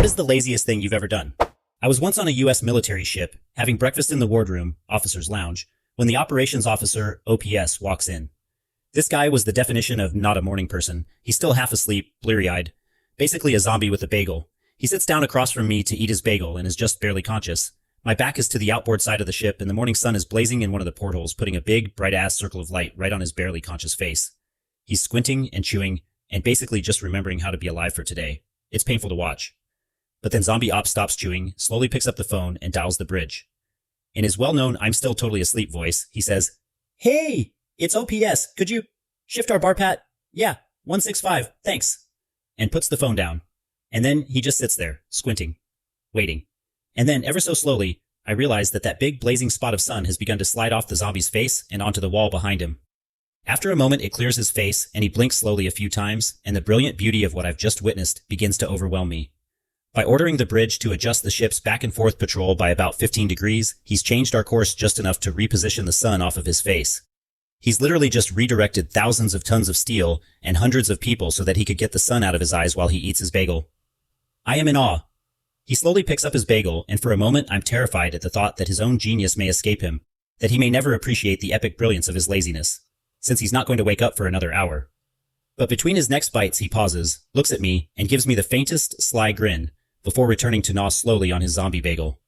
What is the laziest thing you've ever done? I was once on a US military ship, having breakfast in the wardroom, officer's lounge, when the operations officer, OPS, walks in. This guy was the definition of not a morning person. He's still half asleep, bleary-eyed. Basically a zombie with a bagel. He sits down across from me to eat his bagel and is just barely conscious. My back is to the outboard side of the ship and the morning sun is blazing in one of the portholes, putting a big, bright-ass circle of light right on his barely conscious face. He's squinting and chewing and basically just remembering how to be alive for today. It's painful to watch. But then Zombie Op stops chewing, slowly picks up the phone and dials the bridge. In his well-known I'm still totally asleep voice, he says, "Hey, it's OPS. Could you shift our bar pat? Yeah, 165, thanks." And puts the phone down. And then he just sits there, squinting, waiting. And then, ever so slowly, I realize that that big blazing spot of sun has begun to slide off the zombie's face and onto the wall behind him. After a moment, it clears his face, and he blinks slowly a few times, and the brilliant beauty of what I've just witnessed begins to overwhelm me. By ordering the bridge to adjust the ship's back-and-forth patrol by about 15 degrees, he's changed our course just enough to reposition the sun off of his face. He's literally just redirected thousands of tons of steel and hundreds of people so that he could get the sun out of his eyes while he eats his bagel. I am in awe. He slowly picks up his bagel, and for a moment I'm terrified at the thought that his own genius may escape him, that he may never appreciate the epic brilliance of his laziness, since he's not going to wake up for another hour. But between his next bites he pauses, looks at me, and gives me the faintest, sly grin, before returning to gnaw slowly on his zombie bagel.